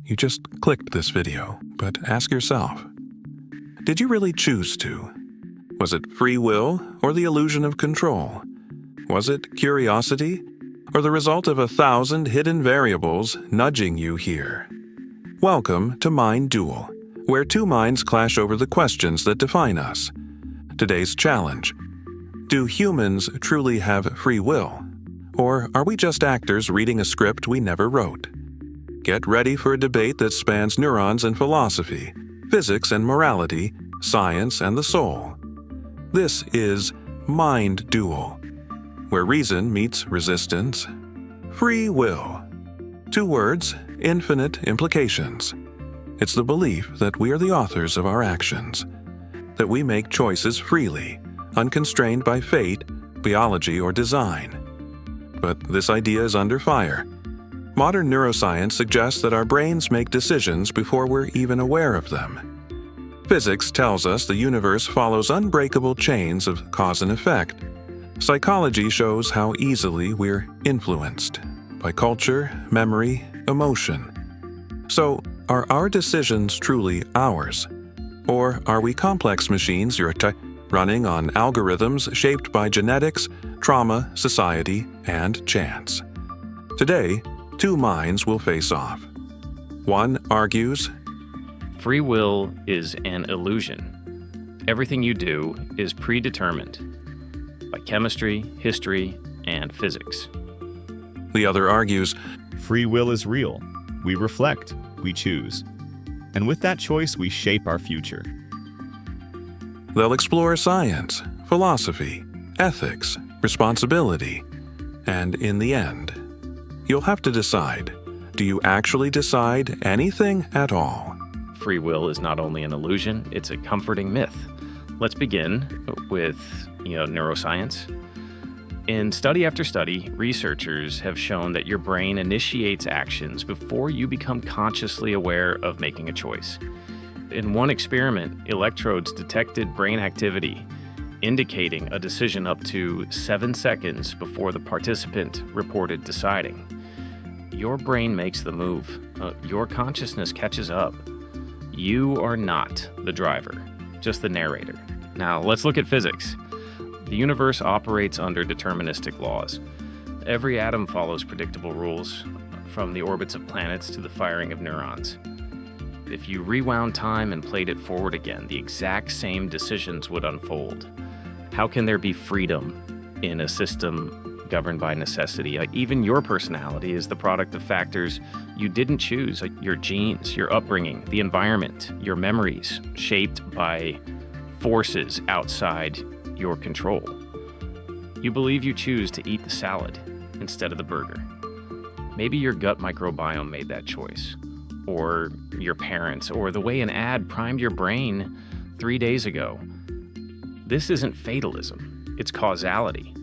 you just clicked this video, but ask yourself, did you really choose to? Was it free will or the illusion of control? Was it curiosity or the result of 1,000 hidden variables nudging you here? Welcome to Mind Duel, where two minds clash over the questions that define us. Today's challenge: do humans truly have free will? Or are we just actors reading a script we never wrote? Get ready for a debate that spans neurons and philosophy, physics and morality, science and the soul. This is Mind Duel, where reason meets resistance. Free will. 2 words, infinite implications. It's the belief that we are the authors of our actions, that we make choices freely, unconstrained by fate, biology, or design. But this idea is under fire. Modern neuroscience suggests that our brains make decisions before we're even aware of them. Physics tells us the universe follows unbreakable chains of cause and effect. Psychology shows how easily we're influenced by culture, memory, emotion. So, are our decisions truly ours? Or are we complex machines running on algorithms shaped by genetics, trauma, society, and chance? Today, two minds will face off. One argues, free will is an illusion. Everything you do is predetermined by chemistry, history, and physics. The other argues, free will is real. We reflect, we choose. And with that choice, we shape our future. They'll explore science, philosophy, ethics, responsibility, and in the end, you'll have to decide, do you actually decide anything at all? Free will is not only an illusion, it's a comforting myth. Let's begin with, neuroscience. In study after study, researchers have shown that your brain initiates actions before you become consciously aware of making a choice. In one experiment, electrodes detected brain activity, indicating a decision up to 7 seconds before the participant reported deciding. Your brain makes the move. Your consciousness catches up. You are not the driver, just the narrator. Now, let's look at physics. The universe operates under deterministic laws. Every atom follows predictable rules, from the orbits of planets to the firing of neurons. If you rewound time and played it forward again, the exact same decisions would unfold. How can there be freedom in a system governed by necessity? Even your personality is the product of factors you didn't choose, like your genes, your upbringing, the environment, your memories, shaped by forces outside your control. You believe you choose to eat the salad instead of the burger. Maybe your gut microbiome made that choice, or your parents, or the way an ad primed your brain 3 days ago. This isn't fatalism, it's causality.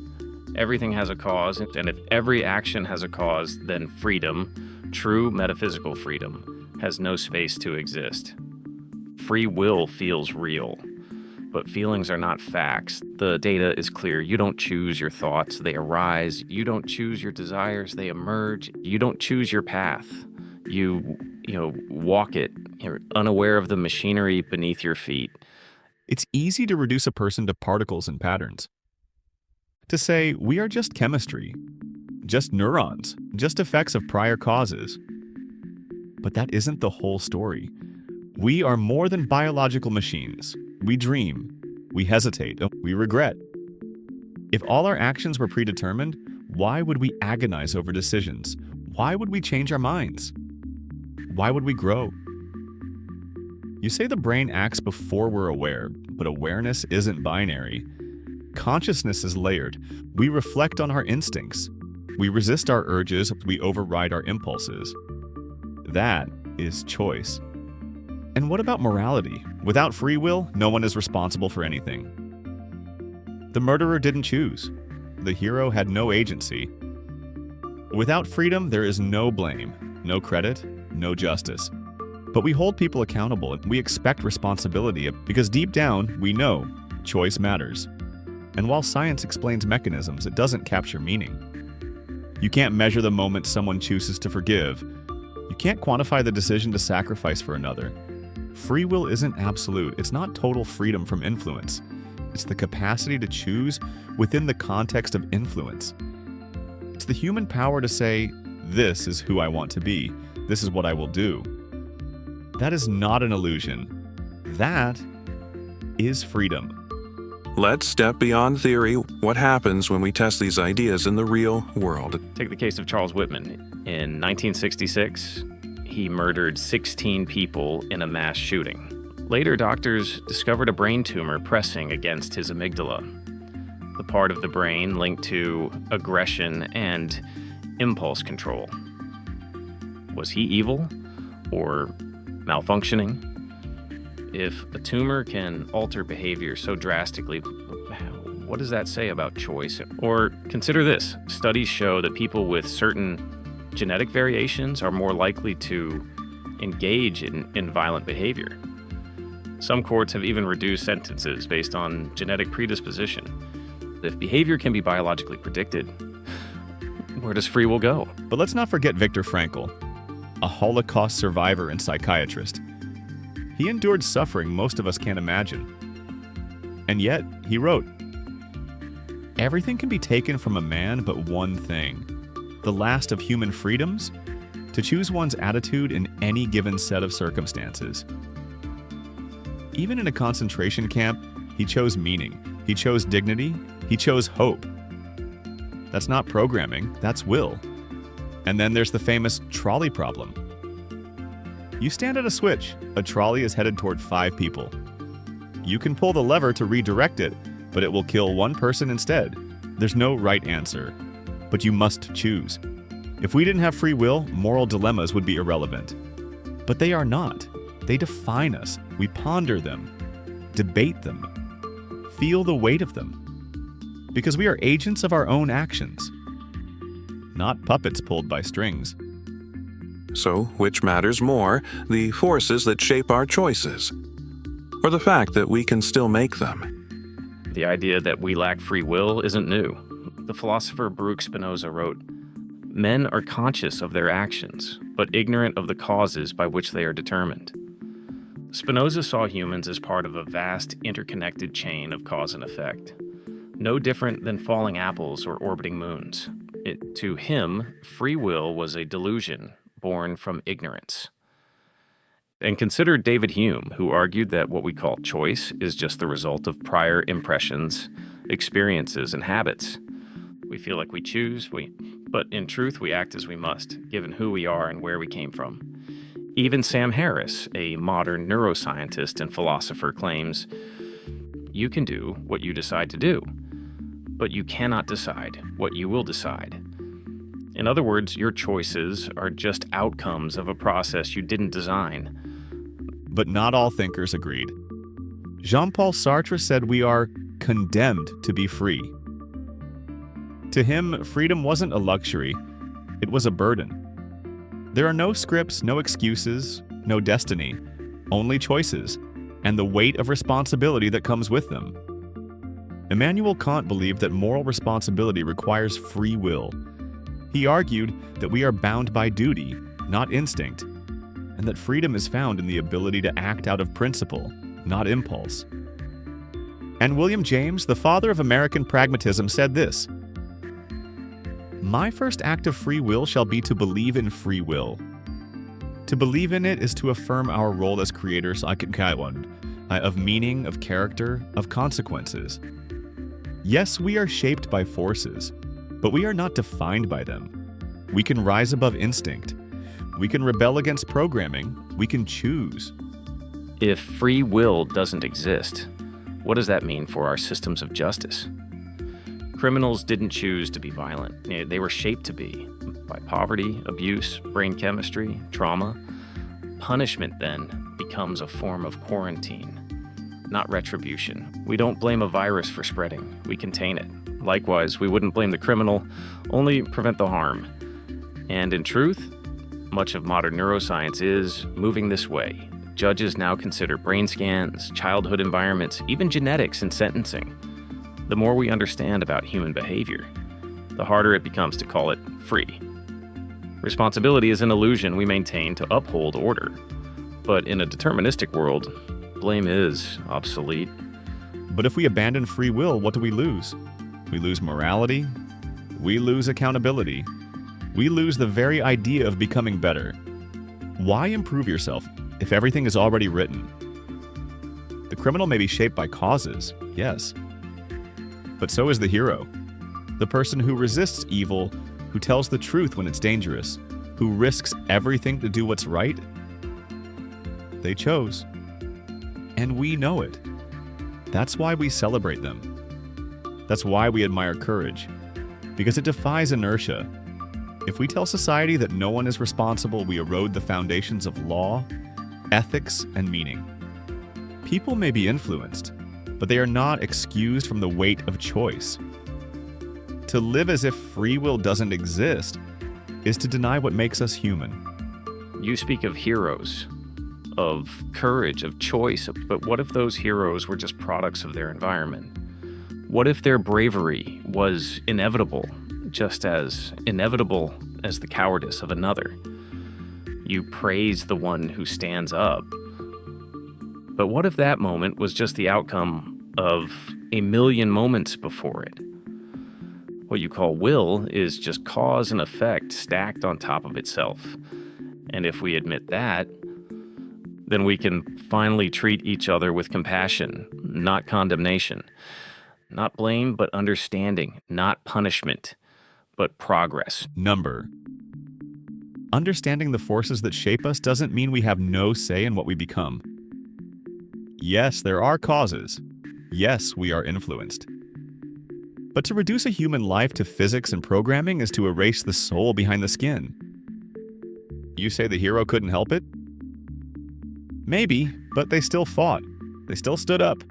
Everything has a cause, and if every action has a cause, then freedom, true metaphysical freedom, has no space to exist. Free will feels real, but feelings are not facts. The data is clear. You don't choose your thoughts, they arise. You don't choose your desires, they emerge. You don't choose your path. You walk it. You're unaware of the machinery beneath your feet. It's easy to reduce a person to particles and patterns. To say, we are just chemistry, just neurons, just effects of prior causes. But that isn't the whole story. We are more than biological machines. We dream, we hesitate, we regret. If all our actions were predetermined, why would we agonize over decisions? Why would we change our minds? Why would we grow? You say the brain acts before we're aware, but awareness isn't binary. Consciousness is layered. We reflect on our instincts. We resist our urges, we override our impulses. That is choice. And what about morality? Without free will, no one is responsible for anything. The murderer didn't choose. The hero had no agency. Without freedom, there is no blame, no credit, no justice. But we hold people accountable and we expect responsibility because deep down, we know choice matters. And while science explains mechanisms, it doesn't capture meaning. You can't measure the moment someone chooses to forgive. You can't quantify the decision to sacrifice for another. Free will isn't absolute. It's not total freedom from influence. It's the capacity to choose within the context of influence. It's the human power to say, this is who I want to be. This is what I will do. That is not an illusion. That is freedom. Let's step beyond theory. What happens when we test these ideas in the real world? Take the case of Charles Whitman. In 1966, he murdered 16 people in a mass shooting. Later, doctors discovered a brain tumor pressing against his amygdala, the part of the brain linked to aggression and impulse control. Was he evil or malfunctioning? If a tumor can alter behavior so drastically, what does that say about choice? Or consider this. Studies show that people with certain genetic variations are more likely to engage in violent behavior. Some courts have even reduced sentences based on genetic predisposition. If behavior can be biologically predicted, where does free will go? But let's not forget Viktor Frankl, a Holocaust survivor and psychiatrist. He endured suffering most of us can't imagine. And yet, he wrote, "Everything can be taken from a man but one thing, the last of human freedoms, to choose one's attitude in any given set of circumstances." Even in a concentration camp, he chose meaning, he chose dignity, he chose hope. That's not programming, that's will. And then there's the famous trolley problem. You stand at a switch, a trolley is headed toward 5 people. You can pull the lever to redirect it, but it will kill one person instead. There's no right answer, but you must choose. If we didn't have free will, moral dilemmas would be irrelevant. But they are not. They define us. We ponder them, debate them, feel the weight of them. Because we are agents of our own actions, not puppets pulled by strings. So, which matters more, the forces that shape our choices, or the fact that we can still make them? The idea that we lack free will isn't new. The philosopher Baruch Spinoza wrote, "Men are conscious of their actions, but ignorant of the causes by which they are determined." Spinoza saw humans as part of a vast, interconnected chain of cause and effect, no different than falling apples or orbiting moons. To him, free will was a delusion born from ignorance. And consider David Hume, who argued that what we call choice is just the result of prior impressions, experiences, and habits. We feel like we choose, but in truth, we act as we must, given who we are and where we came from. Even Sam Harris, a modern neuroscientist and philosopher, claims, "You can do what you decide to do, but you cannot decide what you will decide." In other words, your choices are just outcomes of a process you didn't design. But not all thinkers agreed. Jean-Paul Sartre said we are condemned to be free. To him, freedom wasn't a luxury, it was a burden. There are no scripts, no excuses, no destiny, only choices, and the weight of responsibility that comes with them. Immanuel Kant believed that moral responsibility requires free will. He argued that we are bound by duty, not instinct, and that freedom is found in the ability to act out of principle, not impulse. And William James, the father of American pragmatism, said this, "My first act of free will shall be to believe in free will. To believe in it is to affirm our role as creators of meaning, of character, of consequences. Yes, we are shaped by forces, but we are not defined by them. We can rise above instinct. We can rebel against programming. We can choose." If free will doesn't exist, what does that mean for our systems of justice? Criminals didn't choose to be violent. They were shaped to be by poverty, abuse, brain chemistry, trauma. Punishment then becomes a form of quarantine, not retribution. We don't blame a virus for spreading. We contain it. Likewise, we wouldn't blame the criminal, only prevent the harm. And in truth, much of modern neuroscience is moving this way. Judges now consider brain scans, childhood environments, even genetics in sentencing. The more we understand about human behavior, the harder it becomes to call it free. Responsibility is an illusion we maintain to uphold order. But in a deterministic world, blame is obsolete. But if we abandon free will, what do we lose? We lose morality. We lose accountability. We lose the very idea of becoming better. Why improve yourself if everything is already written? The criminal may be shaped by causes, yes. But so is the hero. The person who resists evil, who tells the truth when it's dangerous, who risks everything to do what's right. They chose. And we know it. That's why we celebrate them. That's why we admire courage. Because it defies inertia. If we tell society that no one is responsible, we erode the foundations of law, ethics, and meaning. People may be influenced, but they are not excused from the weight of choice. To live as if free will doesn't exist is to deny what makes us human. You speak of heroes, of courage, of choice, but what if those heroes were just products of their environment? What if their bravery was inevitable, just as inevitable as the cowardice of another? You praise the one who stands up. But what if that moment was just the outcome of a million moments before it? What you call will is just cause and effect stacked on top of itself. And if we admit that, then we can finally treat each other with compassion, not condemnation. Not blame, but understanding. Not punishment, but progress. Number. Understanding the forces that shape us doesn't mean we have no say in what we become. Yes, there are causes. Yes, we are influenced. But to reduce a human life to physics and programming is to erase the soul behind the skin. You say the hero couldn't help it? Maybe, but they still fought. They still stood up.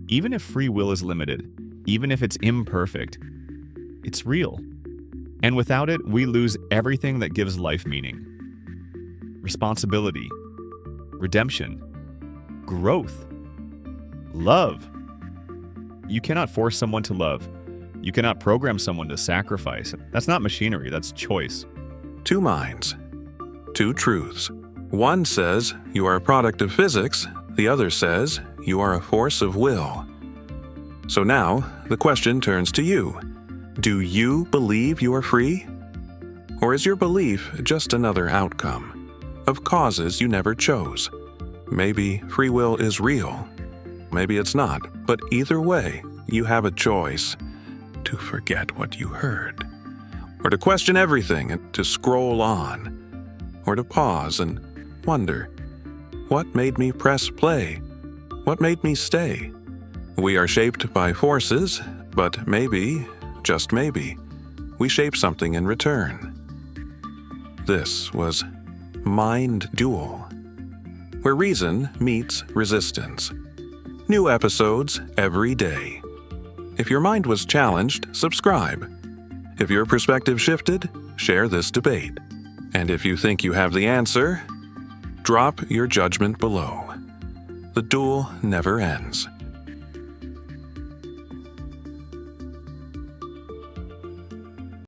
Even if free will is limited, even if it's imperfect, it's real. And without it, we lose everything that gives life meaning. Responsibility, redemption, growth, love. You cannot force someone to love. You cannot program someone to sacrifice. That's not machinery, that's choice. Two minds, two truths. One says you are a product of physics, the other says you are a force of will. So now, the question turns to you. Do you believe you are free? Or is your belief just another outcome of causes you never chose? Maybe free will is real. Maybe it's not. But either way, you have a choice to forget what you heard, or to question everything and to scroll on, or to pause and wonder, what made me press play? What made me stay? We are shaped by forces, but maybe, just maybe, we shape something in return. This was Mind Duel, where reason meets resistance. New episodes every day. If your mind was challenged, subscribe. If your perspective shifted, share this debate. And if you think you have the answer, drop your judgment below. The duel never ends.